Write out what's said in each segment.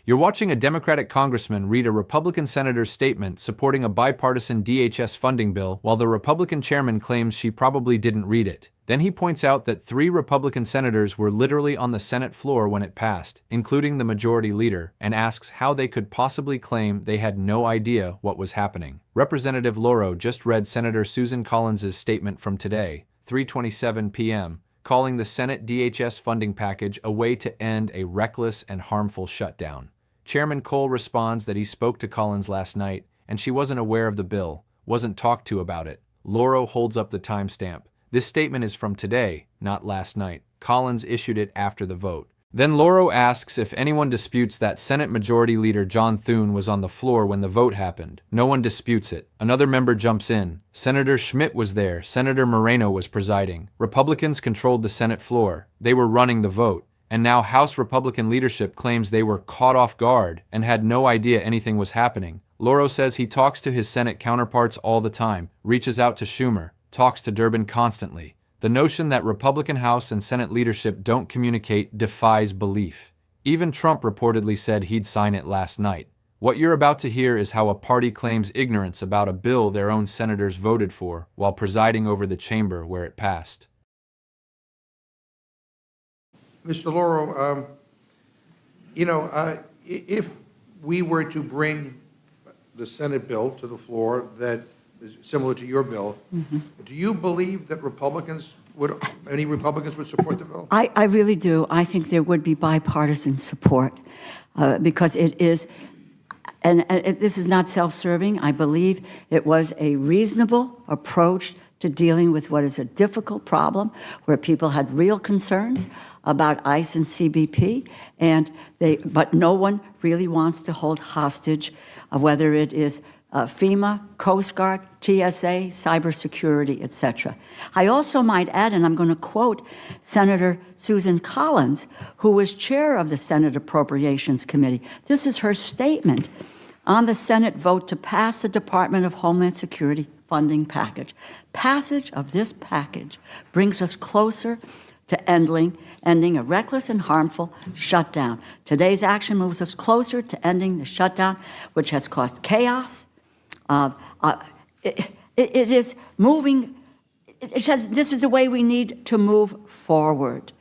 You're watching a Democratic congressman read a Republican senator's statement supporting a bipartisan DHS funding bill while the Republican chairman claims she probably didn't read it. Then he points out that 3 Republican senators were literally on the Senate floor when it passed, including the majority leader, and asks how they could possibly claim they had no idea what was happening. Representative Lauro just read Senator Susan Collins' statement from today, 3:27 p.m., calling the Senate DHS funding package a way to end a reckless and harmful shutdown. Chairman Cole responds that he spoke to Collins last night and she wasn't aware of the bill, wasn't talked to about it. Lauro holds up the timestamp. This statement is from today, not last night. Collins issued it after the vote. Then Lauro asks if anyone disputes that Senate Majority Leader John Thune was on the floor when the vote happened. No one disputes it. Another member jumps in. Senator Schmidt was there. Senator Moreno was presiding. Republicans controlled the Senate floor. They were running the vote. And now House Republican leadership claims they were caught off guard and had no idea anything was happening. Lauro says he talks to his Senate counterparts all the time, reaches out to Schumer, talks to Durbin constantly. The notion that Republican House and Senate leadership don't communicate defies belief. Even Trump reportedly said he'd sign it last night. What you're about to hear is how a party claims ignorance about a bill their own senators voted for while presiding over the chamber where it passed. Mr. Lauro, if we were to bring the Senate bill to the floor that is similar to your bill, do you believe that any Republicans would support the bill? I really do. I think there would be bipartisan support because it is, and this is not self-serving. I believe it was a reasonable approach to dealing with what is a difficult problem where people had real concerns about ICE and CBP, but no one really wants to hold hostage whether it is FEMA, Coast Guard, TSA, cybersecurity, etc. I also might add, and I'm going to quote Senator Susan Collins, who was chair of the Senate Appropriations Committee. This is her statement on the Senate vote to pass the Department of Homeland Security funding package. Passage of this package brings us closer to ending a reckless and harmful shutdown. Today's action moves us closer to ending the shutdown, which has caused chaos. It is moving. It says this is the way we need to move forward.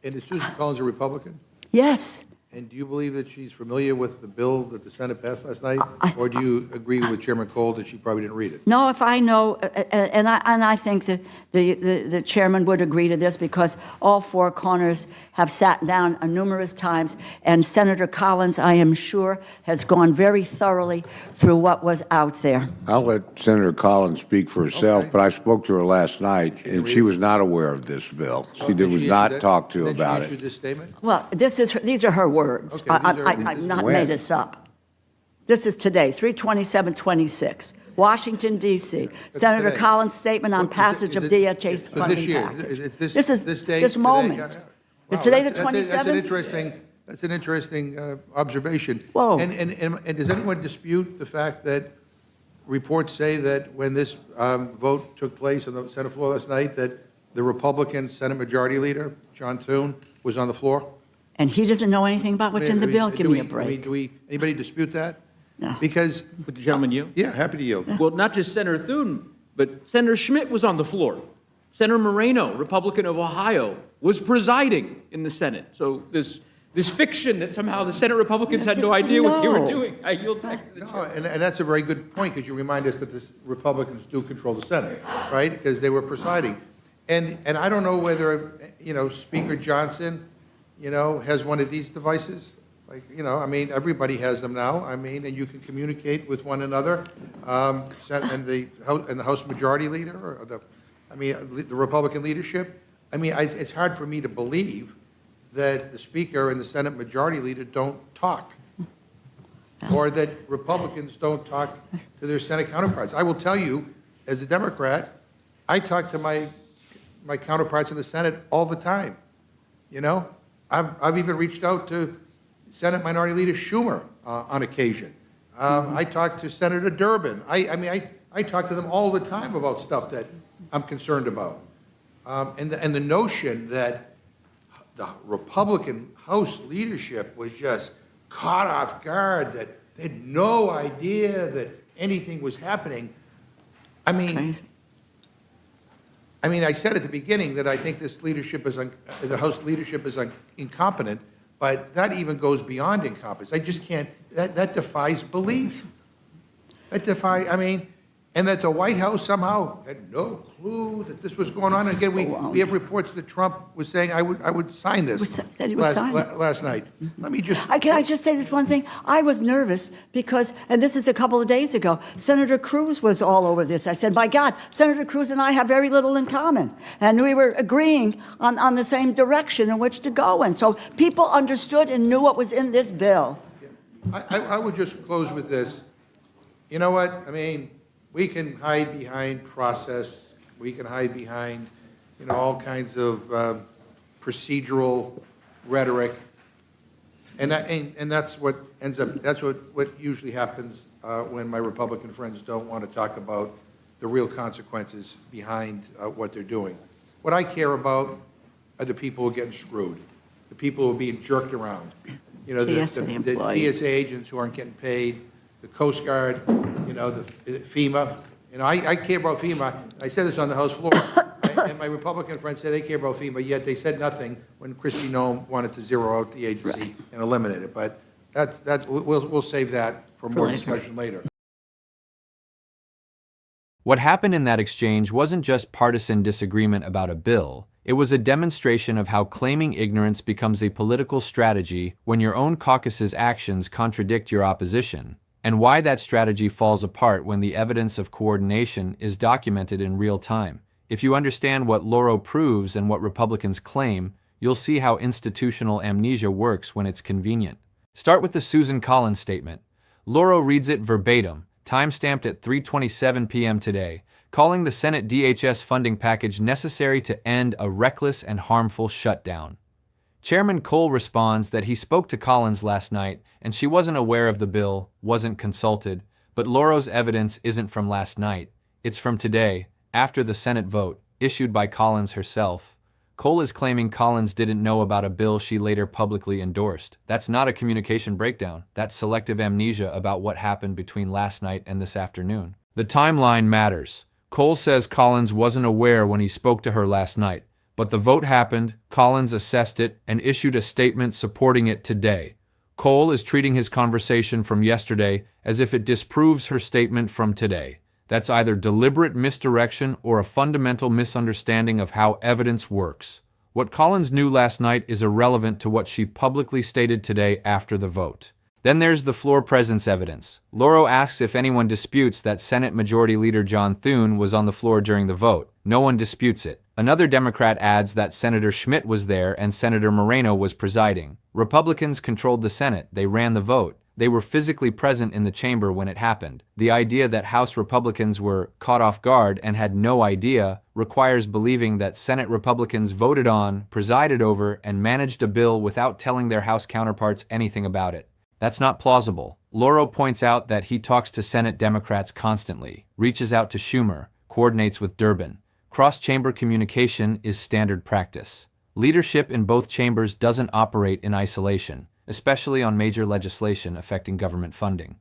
And is Susan Collins a Republican? Yes. And do you believe that she's familiar with the bill that the Senate passed last night? Or do you agree with Chairman Cole that she probably didn't read it? No, if I know, and I think that the chairman would agree to this because all 4 corners have sat down numerous times, and Senator Collins, I am sure, has gone very thoroughly through what was out there. I'll let Senator Collins speak for herself, Okay. but I spoke to her last night, and she was not aware of this bill. She was not talked to about Did she issue it. this statement? Well, these are her words. Okay, I've not When? made this up. This is today, 3/27/26, Washington, D.C. Senator today. Collins' statement on What, passage of DHS so funding this year, package. it's this day, this today? moment. Is today the 27th? That's an interesting observation. Whoa. And does anyone dispute the fact that reports say that when this vote took place on the Senate floor last night, that the Republican Senate Majority Leader, John Thune, was on the floor? And he doesn't know anything about what's in the bill? Give me a break. Anybody dispute that? No. Because, Would the gentleman yield? yeah, happy to yield. Well, not just Senator Thune, but Senator Schmidt was on the floor. Senator Moreno, Republican of Ohio, was presiding in the Senate. So this fiction that somehow the Senate Republicans had no idea what they were doing. I yield back to the No, chair. and that's a very good point, because you remind us that the Republicans do control the Senate, right? Because they were presiding. And I don't know whether, Speaker Johnson, has one of these devices. Like, everybody has them now. And you can communicate with one another. And the House Majority Leader, or the Republican leadership. It's hard for me to believe that the Speaker and the Senate Majority Leader don't talk, or that Republicans don't talk to their Senate counterparts. I will tell you, as a Democrat, I talk to my counterparts in the Senate all the time. I've even reached out to Senate Minority Leader Schumer on occasion. I talk to Senator Durbin. I talk to them all the time about stuff that I'm concerned about. And the notion that the Republican House leadership was just caught off guard, that they had no idea that anything was happening. I mean, Crazy. I said at the beginning that I think this leadership is, the House leadership is incompetent, but that even goes beyond incompetence. I just can't, that defies belief. And that the White House somehow had no clue that this was going on. And again, we have reports that Trump was saying, I would sign this Said he would sign it. last night. Let me just. Can I just say this one thing? I was nervous because, and this is a couple of days ago, Senator Cruz was all over this. I said, my God, Senator Cruz and I have very little in common. And we were agreeing on the same direction in which to go in. So people understood and knew what was in this bill. I would just close with this. You know what? We can hide behind process. We can hide behind, all kinds of procedural rhetoric. And that's what ends up, that's what usually happens when my Republican friends don't want to talk about the real consequences behind what they're doing. What I care about are the people who are getting screwed, the people who are being jerked around. The TSA agents who aren't getting paid, the Coast Guard, the FEMA. I care about FEMA. I said this on the House floor, and my Republican friends say they care about FEMA, yet they said nothing when Kristi Noem wanted to zero out the agency and eliminate it. But we'll save that for more discussion later. What happened in that exchange wasn't just partisan disagreement about a bill. It was a demonstration of how claiming ignorance becomes a political strategy when your own caucus's actions contradict your opposition, and why that strategy falls apart when the evidence of coordination is documented in real time. If you understand what Lauro proves and what Republicans claim, you'll see how institutional amnesia works when it's convenient. Start with the Susan Collins statement. Lauro reads it verbatim, time-stamped at 3:27 p.m. today, calling the Senate DHS funding package necessary to end a reckless and harmful shutdown. Chairman Cole responds that he spoke to Collins last night and she wasn't aware of the bill, wasn't consulted, but Lauro's evidence isn't from last night. It's from today, after the Senate vote, issued by Collins herself. Cole is claiming Collins didn't know about a bill she later publicly endorsed. That's not a communication breakdown. That's selective amnesia about what happened between last night and this afternoon. The timeline matters. Cole says Collins wasn't aware when he spoke to her last night. But the vote happened, Collins assessed it, and issued a statement supporting it today. Cole is treating his conversation from yesterday as if it disproves her statement from today. That's either deliberate misdirection or a fundamental misunderstanding of how evidence works. What Collins knew last night is irrelevant to what she publicly stated today after the vote. Then there's the floor presence evidence. Lauro asks if anyone disputes that Senate Majority Leader John Thune was on the floor during the vote. No one disputes it. Another Democrat adds that Senator Schmidt was there and Senator Moreno was presiding. Republicans controlled the Senate. They ran the vote. They were physically present in the chamber when it happened. The idea that House Republicans were caught off guard and had no idea requires believing that Senate Republicans voted on, presided over, and managed a bill without telling their House counterparts anything about it. That's not plausible. Lauro points out that he talks to Senate Democrats constantly, reaches out to Schumer, coordinates with Durbin. Cross-chamber communication is standard practice. Leadership in both chambers doesn't operate in isolation, especially on major legislation affecting government funding.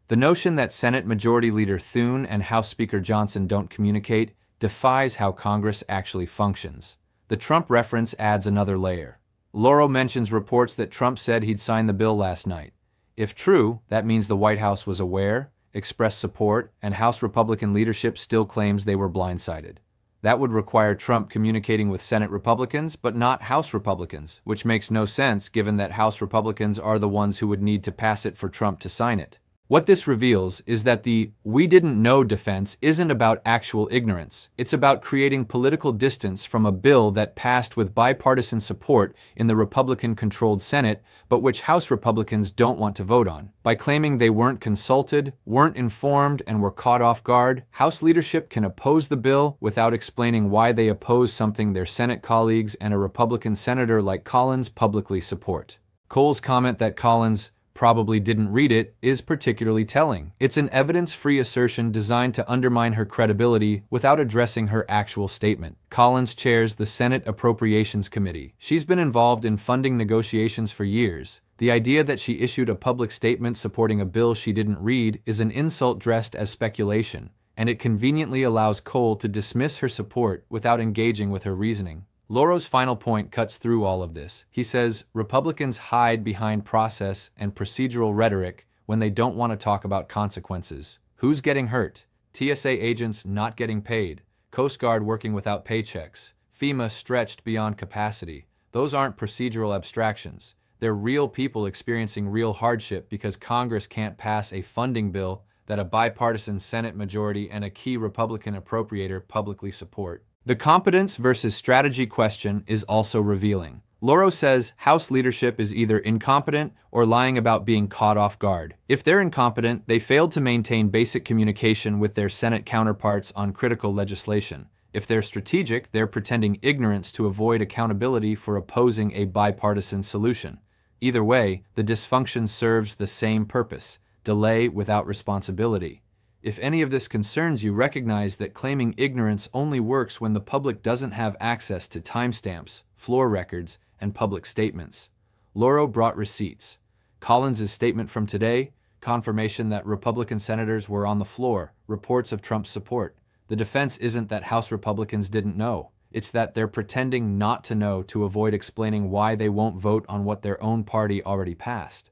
The notion that Senate Majority Leader Thune and House Speaker Johnson don't communicate defies how Congress actually functions. The Trump reference adds another layer. Lauro mentions reports that Trump said he'd sign the bill last night. If true, that means the White House was aware, expressed support, and House Republican leadership still claims they were blindsided. That would require Trump communicating with Senate Republicans, but not House Republicans, which makes no sense given that House Republicans are the ones who would need to pass it for Trump to sign it. What this reveals is that the "we didn't know" defense isn't about actual ignorance. It's about creating political distance from a bill that passed with bipartisan support in the Republican-controlled Senate, but which House Republicans don't want to vote on. By claiming they weren't consulted, weren't informed, and were caught off guard, House leadership can oppose the bill without explaining why they oppose something their Senate colleagues and a Republican senator like Collins publicly support. Cole's comment that Collins probably didn't read it is particularly telling. It's an evidence-free assertion designed to undermine her credibility without addressing her actual statement. Collins chairs the Senate Appropriations Committee. She's been involved in funding negotiations for years. The idea that she issued a public statement supporting a bill she didn't read is an insult dressed as speculation, and it conveniently allows Cole to dismiss her support without engaging with her reasoning. Lauro's final point cuts through all of this. He says, Republicans hide behind process and procedural rhetoric when they don't want to talk about consequences. Who's getting hurt? TSA agents not getting paid, Coast Guard working without paychecks, FEMA stretched beyond capacity. Those aren't procedural abstractions. They're real people experiencing real hardship because Congress can't pass a funding bill that a bipartisan Senate majority and a key Republican appropriator publicly support. The competence versus strategy question is also revealing. Lauro says House leadership is either incompetent or lying about being caught off guard. If they're incompetent, they failed to maintain basic communication with their Senate counterparts on critical legislation. If they're strategic, they're pretending ignorance to avoid accountability for opposing a bipartisan solution. Either way, the dysfunction serves the same purpose: delay without responsibility. If any of this concerns you, recognize that claiming ignorance only works when the public doesn't have access to timestamps, floor records, and public statements. Lauro brought receipts. Collins' statement from today, confirmation that Republican senators were on the floor, reports of Trump's support. The defense isn't that House Republicans didn't know. It's that they're pretending not to know to avoid explaining why they won't vote on what their own party already passed.